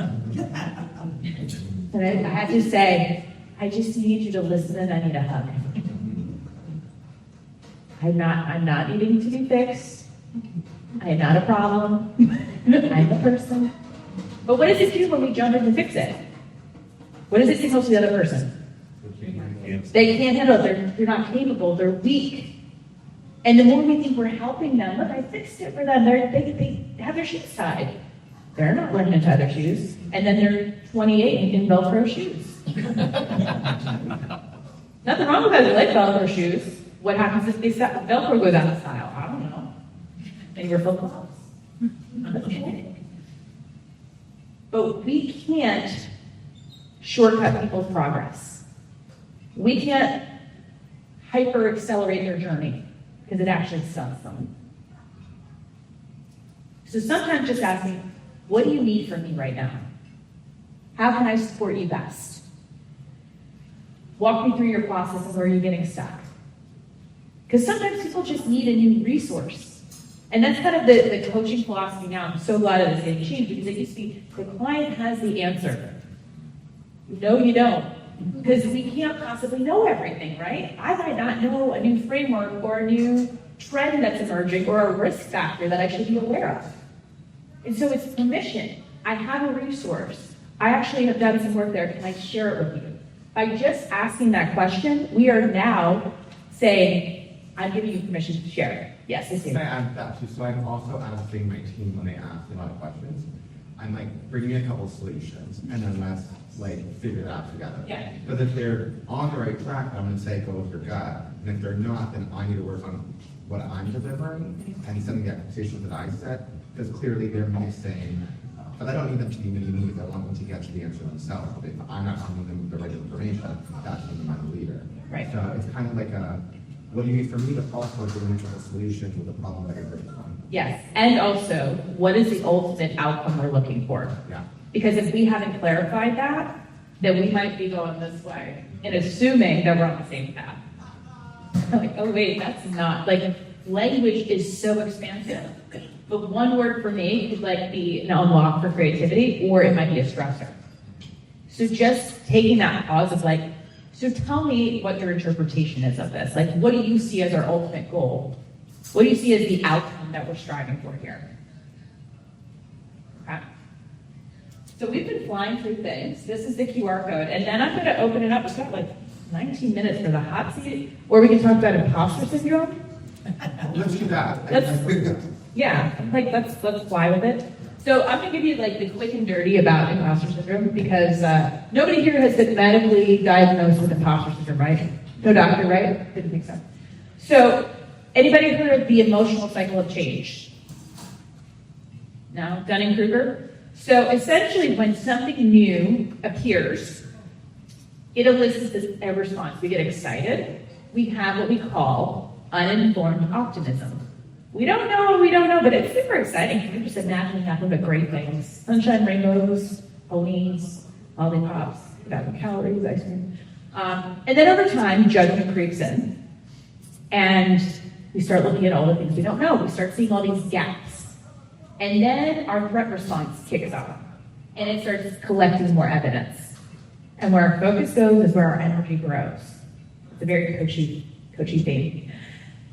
A: And I had to say, I just need you to listen and I need a hug. I'm not needing to be fixed. I am not a problem. I'm a person. But what does it do when we jump in to fix it? What does it signal to the other person? They can't handle it. They're not capable. They're weak. And the more we think we're helping them, look, I fixed it for them. They have their shoes tied. They're not learning to tie their shoes. And then they're 28 in Velcro shoes. Nothing wrong with having like Velcro shoes. What happens if Velcro goes out of style? I don't know. And you're full of okay. But we can't shortcut people's progress. We can't hyper accelerate their journey because it actually stunts them. So sometimes just ask me, what do you need from me right now? How can I support you best? Walk me through your process of where you're getting stuck. Because sometimes people just need a new resource. And that's kind of the coaching philosophy now. I'm so glad that it's getting changed because it used to be the client has the answer. No, you don't. Because we can't possibly know everything, right? I might not know a new framework or a new trend that's emerging or a risk factor that I should be aware of. And so it's permission. I have a resource. I actually have done some work there. Can I share it with you? By just asking that question, we are now saying, I'm giving you permission to share it. Yes, I see.
D: Can I add that too? So I'm also asking my team when they ask a lot of questions, I'm like, bring me a couple solutions, and then let's like figure it out together.
A: Yeah.
D: But if they're on the right track, I'm gonna say go with your gut, and if they're not, then I need to work on what I'm delivering and setting the expectations that I set, because clearly they're missing But I don't need them to be mini-me, I want them to get to the answer themselves. If I'm not telling them the right information, that's when I'm the leader.
A: Right.
D: So it's kind of like what do you need from me to follow towards the individual solution with the problem that you're working on?
A: Yes, and also, what is the ultimate outcome we're looking for?
D: Yeah.
A: Because if we haven't clarified that, then we might be going this way and assuming that we're on the same path. Like, oh wait, that's not, like, language is so expansive. But one word for me could like be an unlock for creativity, or it might be a stressor. So just taking that pause of like, so tell me what your interpretation is of this. Like, what do you see as our ultimate goal? What do you see as the outcome that we're striving for here? Okay. So we've been flying through things. This is the QR code, and then I'm going to open it up. We've got like 19 minutes for the hot seat, or we can talk about imposter syndrome.
D: Let's do that.
A: Yeah, like let's fly with it. So I'm gonna give you like the quick and dirty about imposter syndrome because nobody here has been medically diagnosed with imposter syndrome, right? No doctor, right? Didn't think so. So anybody heard of the emotional cycle of change? No? Dunning-Kruger? So essentially when something new appears, it elicits a response. We get excited. We have what we call uninformed optimism. We don't know, but it's super exciting. You can just imagine nothing but great things. Sunshine, rainbows, ponies, lollipops, without calories, ice cream. And then over time, judgment creeps in. And we start looking at all the things we don't know. We start seeing all these gaps. And then our threat response kicks off. And it starts collecting more evidence. And where our focus goes is where our energy grows. It's a very coachy theme.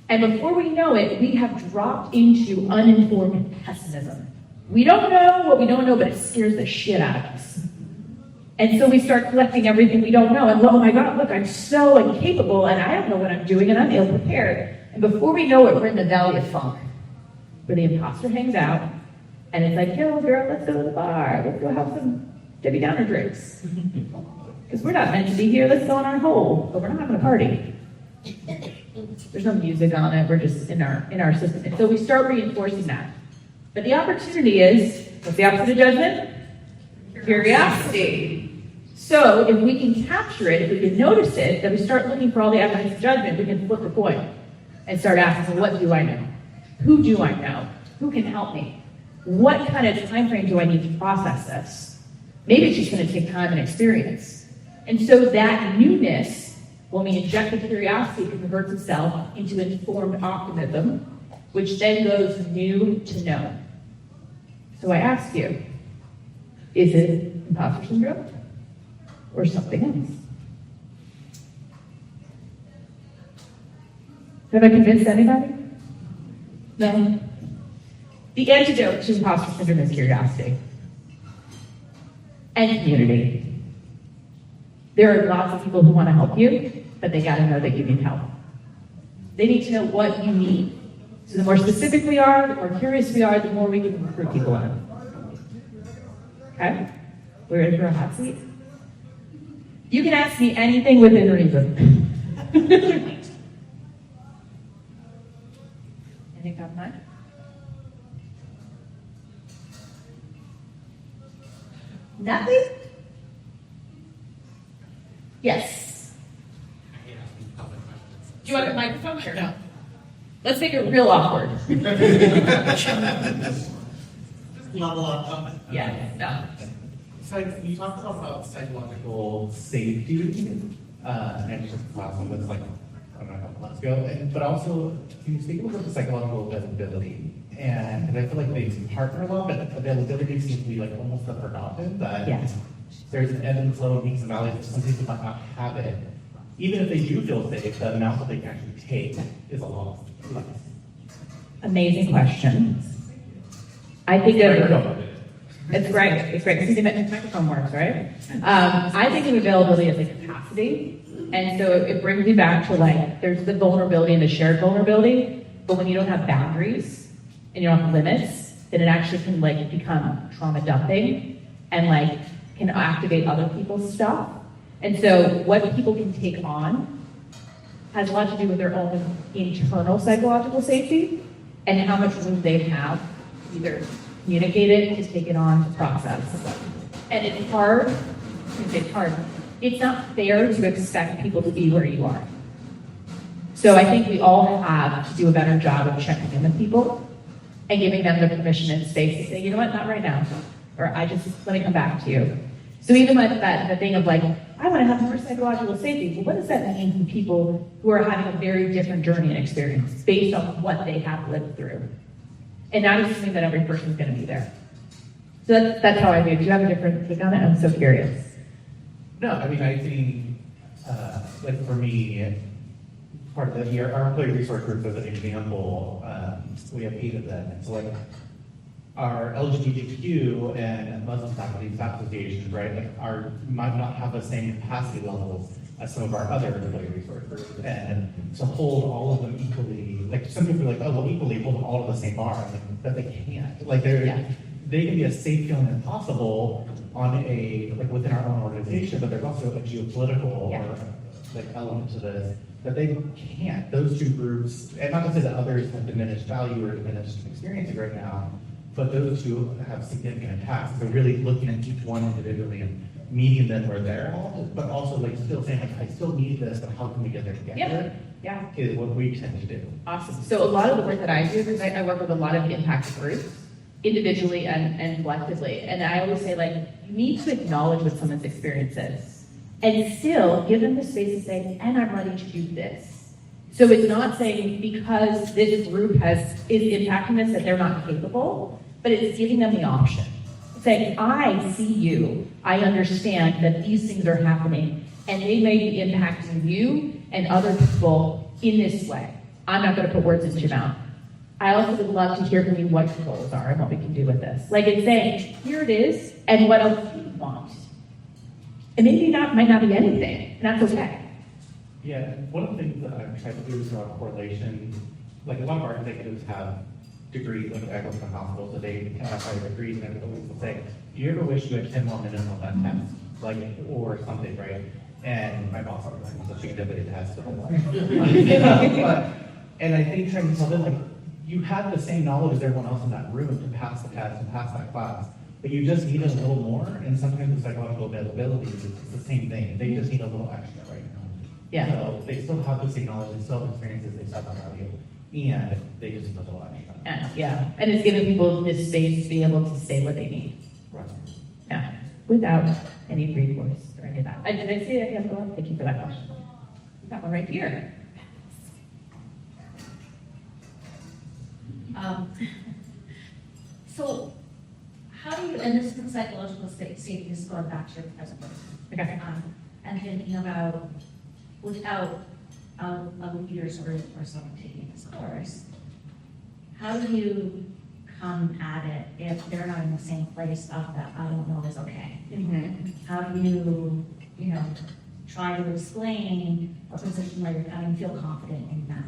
A: And before we know it, we have dropped into uninformed pessimism. We don't know what we don't know, but it scares the shit out of us. And so we start collecting everything we don't know. And oh my God, look, I'm so incapable and I don't know what I'm doing and I'm ill-prepared. And before we know it, we're in the valley of funk, where the imposter hangs out. And it's like, yo, girl, let's go to the bar. Let's go have some Debbie Downer drinks. Because we're not meant to be here. Let's go on our hole. But we're not having a party. There's no music on it. We're just in our system. And so we start reinforcing that. But the opportunity is, what's the opposite of judgment? Curiosity. So if we can capture it, if we can notice it, then we start looking for all the evidence of judgment. We can flip the coin and start asking, well, what do I know? Who do I know? Who can help me? What kind of time frame do I need to process this? Maybe it's just going to take time and experience. And so that newness, when we inject the curiosity, converts itself into informed optimism, which then goes from new to known. So I ask you, is it imposter syndrome or something else? Have I convinced anybody? No? The antidote to imposter syndrome is curiosity and community. There are lots of people who want to help you, but they got to know that you need help. They need to know what you need. So the more specific we are, the more curious we are, the more we can recruit people in. Okay? We're ready for a hot seat? You can ask me anything within reason. Anything top of mind? Nothing? Yes. Do you want a microphone or no? Let's make it real awkward.
G: Level up.
A: Yeah, no.
G: So you talked about psychological safety, and just was like, I don't know, a couple months ago. But also, can you speak a little bit about psychological availability? And I feel like they partner a lot, but availability seems to be like almost a forgotten. That
A: Yes.
G: there's an ebb and flow, peaks and valleys. Some people might not have it. Even if they do feel safe, the amount that they can actually take is a lot.
A: Amazing question. I think it's great. It's great. Because the microphone works, right? I think of availability as a capacity. And so it brings me back to like, there's the vulnerability and the shared vulnerability. But when you don't have boundaries and you don't have limits, then it actually can like become trauma dumping and like can activate other people's stuff. And so what people can take on has a lot to do with their own internal psychological safety and how much room they have to either communicate it, to take it on, to process. And it's hard, it's hard. It's not fair to expect people to be where you are. So I think we all have to do a better job of checking in with people and giving them the permission and space to say, you know what, not right now. Or let me come back to you. So even like the thing of like, I want to have more psychological safety. Well, what does that mean for people who are having a very different journey and experience based on what they have lived through? And not assuming that every person is going to be there. So that's how I do. Do you have a different take on it? I'm so curious.
G: No, I mean, I think, like for me, part of the year, our employee resource group as an example, we have 8 of them. And so like our LGBTQ and Muslim faculty associations, right, like might not have the same capacity levels as some of our other employee resource groups. And to hold all of them equally, like some people are like, oh, well, equally hold them all to the same bar, but they can't. Like they can be a safe feeling as possible on like within our own organization, but there's also a geopolitical or like element to this that they can't. Those two groups, and not to say that others have diminished value or diminished experiencing right now, but those two have significant impacts. So really looking at each one individually and meeting them where they're at, but also like still saying like, I still need this, but how can we get there together?
A: Yeah.
G: Is what we tend to do.
A: Awesome. So a lot of the work that I do is I work with a lot of impact groups, individually and collectively. And I always say, like, you need to acknowledge what someone's experience is and still give them the space to say, and I'm ready to do this. So it's not saying because this group is impacting this that they're not capable, but it's giving them the option. Saying, I see you, I understand that these things are happening, and they may be impacting you and other people in this way. I'm not going to put words into your mouth. I also would love to hear from you what your goals are and what we can do with this. Like it's saying, here it is, and what else do you want? And maybe might not be anything, and that's okay.
G: Yeah, and one of the things that I've tried to do is draw a correlation. Like a lot of our executives have degrees, like I go to hospitals, so they have higher degrees, and everybody will say, do you ever wish you had 10 more minutes on that test? Like, or something, right? And my boss always says, so she can debate the test. And I think trying to tell them, like, you have the same knowledge as everyone else in that room to pass the test and pass that class, but you just need a little more, and sometimes the psychological availability is the same thing. They just need a little extra right now.
A: Yeah.
G: So they still have the same knowledge, they still have experiences, they still have value, and they just need a little extra.
A: And it's giving people this space to be able to say what they need.
G: Right.
A: Yeah, without any recourse or any of that. Did I say that? Yeah, go on. Thank you for that question. Got one right here.
E: So how do you, and this is psychological safety, this is going back to your present person.
A: Okay.
E: And thinking about without a leader or someone taking this course, how do you come at it if they're not in the same place of that I don't know is okay?
A: Mm-hmm.
E: How do you try to explain a position where you feel confident in that?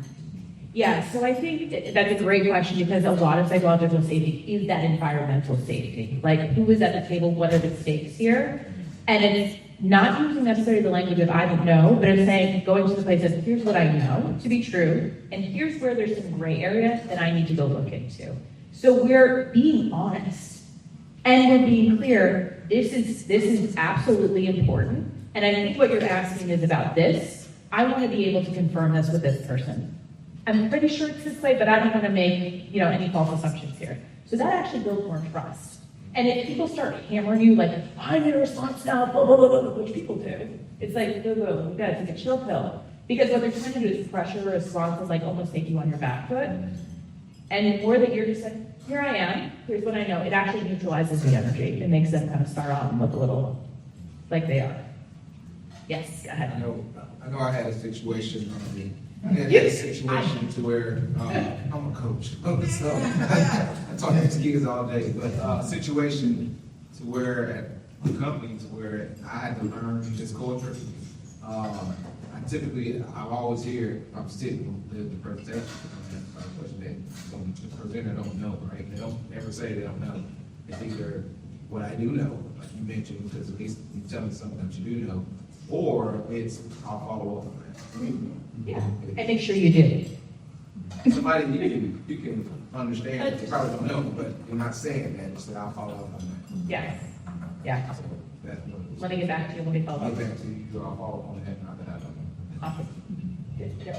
A: Yeah, so I think that's a great question because a lot of psychological safety is that environmental safety. Like, who is at the table? What are the stakes here? And it's not using necessarily the language of I don't know, but it's saying, going to the place of here's what I know to be true, and here's where there's some gray area that I need to go look into. So we're being honest, and we're being clear, this is absolutely important, and I think what you're asking is about this. I want to be able to confirm this with this person. I'm pretty sure it's this way, but I don't want to make, any false assumptions here. So that actually builds more trust. And if people start hammering you like, I'm your response now, blah, blah, blah, blah, which people do, it's like, no, you gotta take a chill pill. Because what they're trying to do is pressure a response is like almost take you on your back foot. And the more that you're just like, here I am, here's what I know, it actually neutralizes the energy. It makes them kind of start off and look a little like they are. Yes, go ahead.
C: I know I had a situation to where I'm a coach, so I talk to kids all day. But a situation to where at the company to where I had to learn this culture. I always hear I'm sitting the presentation. The presenter don't know, right? They don't ever say they don't know. It's either what I do know, like you mentioned, because at least you tell me something that you do know, or it's I'll follow up on that.
A: Yeah, and make sure you do.
C: somebody you can understand, you probably don't know, but you're not saying that, so I'll follow up on that.
A: Yes. Yeah.
C: So that's what it is.
A: Let me get back to you. Let me follow
C: I'll
A: up.
C: get back to you, I'll follow up on that, not that I don't know.
A: Awesome. Good. Good.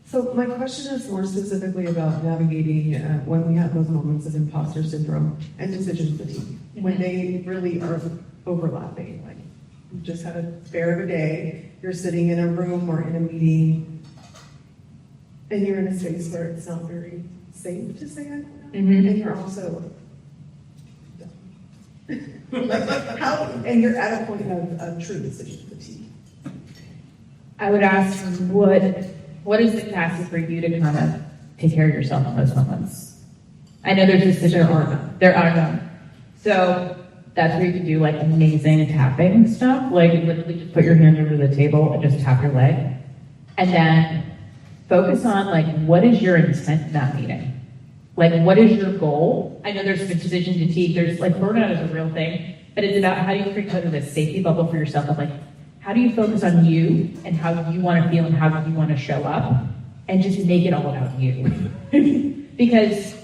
H: So my question is more specifically about navigating when we have those moments of imposter syndrome and decision fatigue, when they really are overlapping. Like you just had a bear of a day, you're sitting in a room or in a meeting, and you're in a space where it's not very safe to say I don't know, and you're also and you're at a point of true decision fatigue.
A: I would ask, what is the capacity for you to kind of take care of yourself in those moments? I know there's decision there are none. So that's where you can do like amazing tapping stuff, like literally just put your hand over the table and just tap your leg. And then focus on like, what is your intent in that meeting? Like, what is your goal? I know there's decision fatigue, there's like burnout is a real thing, but it's about how do you create kind of a safety bubble for yourself of like, how do you focus on you and how you want to feel and how you want to show up and just make it all about you? Because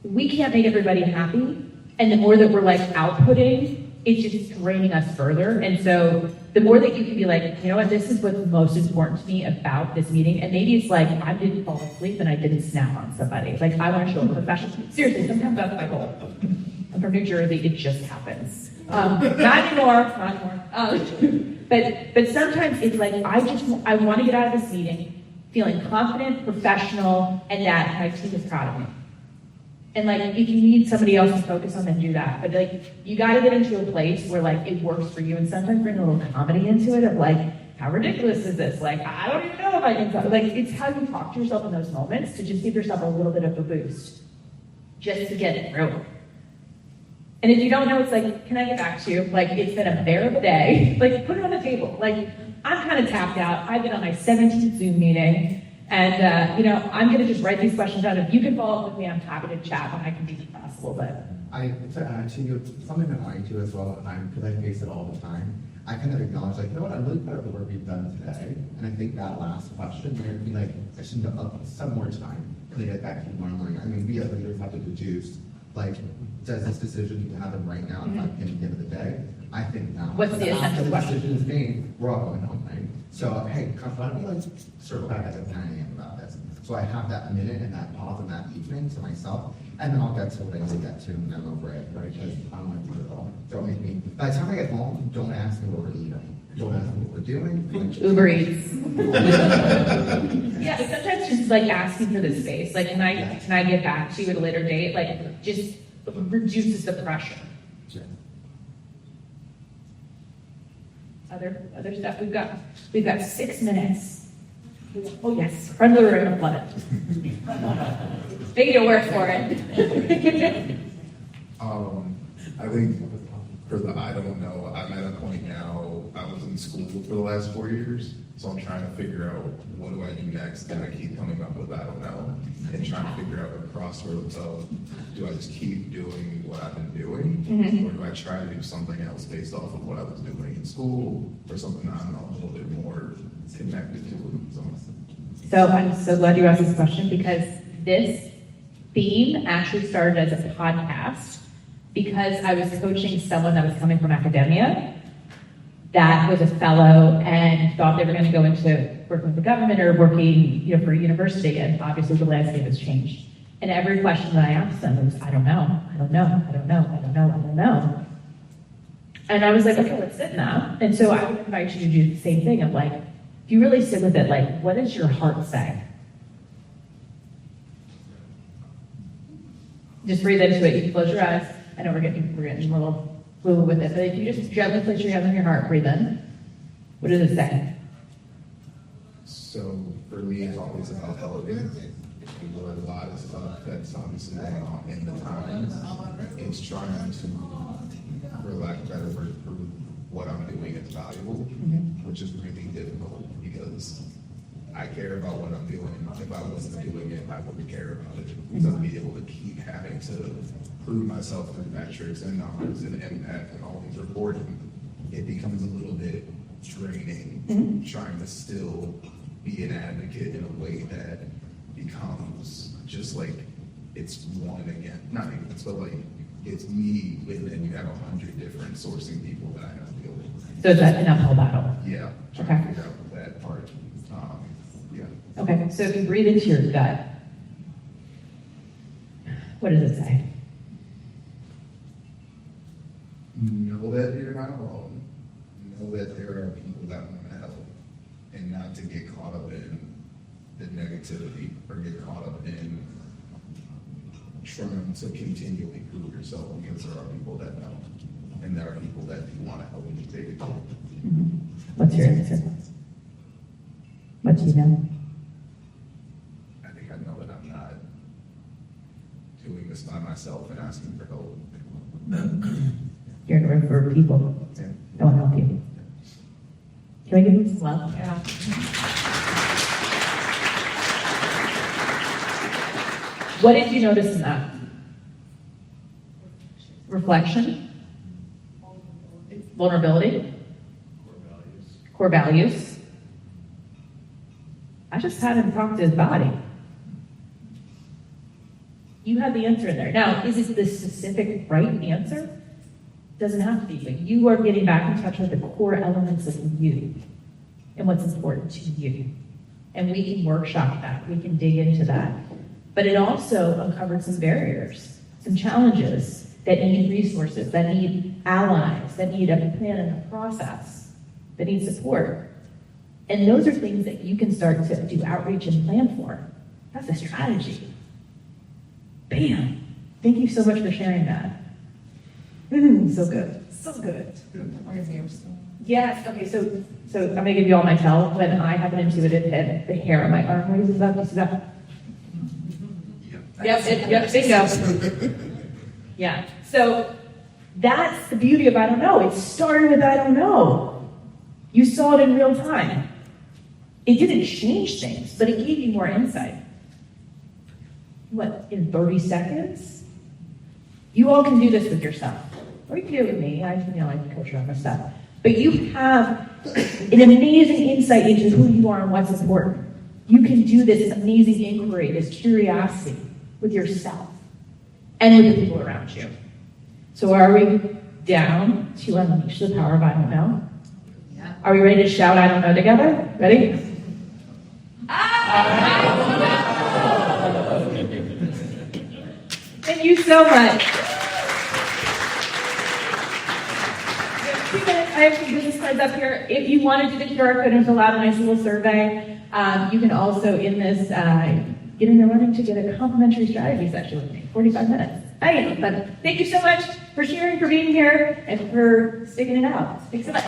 A: we can't make everybody happy. And the more that we're like outputting, it's just draining us further. And so the more that you can be like, you know what, this is what's most important to me about this meeting. And maybe it's like, I didn't fall asleep and I didn't snap on somebody. Like I want to show up professionally. Seriously, sometimes that's my goal. I'm from New Jersey, it just happens. Not anymore. But sometimes it's like, I want to get out of this meeting feeling confident, professional, and that my team is proud of me. And like, if you need somebody else to focus on, then do that. But like, you got to get into a place where like it works for you, and sometimes bring a little comedy into it of like, how ridiculous is this? Like, I don't even know if I can. Like, it's how you talk to yourself in those moments to just give yourself a little bit of a boost, just to get it through. And if you don't know, it's like, can I get back to you? Like, it's been a bear of a day. Like, put it on the table. Like, I'm kind of tapped out. I've been on my 17th Zoom meeting. And, I'm going to just write these questions out. If you can follow up with me, I'm happy to chat when I can be fast a little bit.
D: To add to you, something that I do as well, because I face it all the time, I kind of acknowledge, like, you know what, I'm really proud of the work we've done today. And I think that last question, you're going to be like, I should have some more time to get back to normally. I mean, we as leaders have to deduce, like, does this decision need to happen right now at 5 p.m. at the end of the day? I think not.
A: What's the essential question?
D: Decision is made, we're all going home, right? So, hey, why don't we like circle back at 9 a.m. about this? So I have that minute and that pause and that evening to myself, and then I'll get to what I need to get to and I'm over it, right? Because I don't want to do it all. Don't make me. By the time I get home, don't ask me what we're eating. Don't ask me what we're doing.
A: Uber Eats. Yeah, but sometimes just like asking for the space. Like, can I get back to you at a later date? Like, just reduces the pressure.
D: Sure.
A: Other stuff. We've got 6 minutes. Oh yes, front of the room, love it. They need to work for it.
I: I think for the I don't know, I'm at a point now, I was in school for the last 4 years, so I'm trying to figure out what do I do next, and I keep coming up with I don't know, and trying to figure out a crossroads of do I just keep doing what I've been doing, or do I try to do something else based off of what I was doing in school, or something that I'm a little bit more connected to.
A: So I'm so glad you asked this question, because this theme actually started as a podcast because I was coaching someone that was coming from academia that was a fellow and thought they were going to go into working with the government or working, for a university, and obviously the landscape has changed. And every question that I asked them was, I don't know, I don't know, I don't know, I don't know, I don't know. And I was like, okay, let's sit in that. And so I would invite you to do the same thing of like, if you really sit with it, like, what does your heart say? Just breathe into it. You can close your eyes. I know we're getting a little woo with it, but if you just gently place your hand on your heart, breathe in. What does it say?
I: So for me, it's always about elevating. We learn a lot of stuff that's obviously going on in the times. It's trying to, for lack of better word, prove what I'm doing is valuable, which is really difficult because I care about what I'm doing. If I wasn't doing it, I wouldn't care about it. So to be able to keep having to prove myself through metrics and numbers and impact and all these reporting, it becomes a little bit draining, trying to still be an advocate in a way that becomes just like it's one again, not even, but like it's me, and then you have 100 different sourcing people that I have to deal with.
A: So is that an uphill battle?
I: Yeah,
A: Okay.
I: trying to figure out that part. Yeah.
A: Okay, so if you breathe into your gut, what does it say?
I: Know that you're not alone. Know that there are people that want to help, and not to get caught up in the negativity or get caught up in trying to continually prove yourself, because there are people that know, and there are people that do want to help you take it.
A: What's your answer? What do you know?
I: I think I know that I'm not doing this by myself and asking for help.
A: You're going to refer people. I want to help you. Can I give you some love?
B: Yeah.
A: What did you notice in that? Reflection? Vulnerability? Core values. I just had him talk to his body. You had the answer in there. Now, is it the specific right answer? Doesn't have to be, but you are getting back in touch with the core elements of you and what's important to you. And we can workshop that, we can dig into that. But it also uncovered some barriers, some challenges that need resources, that need allies, that need a plan and a process, that need support. And those are things that you can start to do outreach and plan for. That's a strategy. Bam. Thank you so much for sharing that. So good. So good. Yes, okay, so I'm gonna give you all my tell. When I have an intuitive hit, the hair on my arm raises up, you see that? Yep, bingo. Yeah, so that's the beauty of I don't know. It started with I don't know. You saw it in real time. It didn't change things, but it gave you more insight. What, in 30 seconds? You all can do this with yourself. Or you can do it with me. I coach around my stuff. But you have an amazing insight into who you are and what's important. You can do this amazing inquiry, this curiosity with yourself and with the people around you. So are we down to unleash the power of I don't know? Yeah. Are we ready to shout I don't know together? Ready? Thank you so much. I have some business cards up here. If you want to do the QR code and fill out a nice little survey, you can also in this get in the running to get a complimentary strategy session with me, 45 minutes. But thank you so much for sharing, for being here, and for sticking it out. Thanks so much.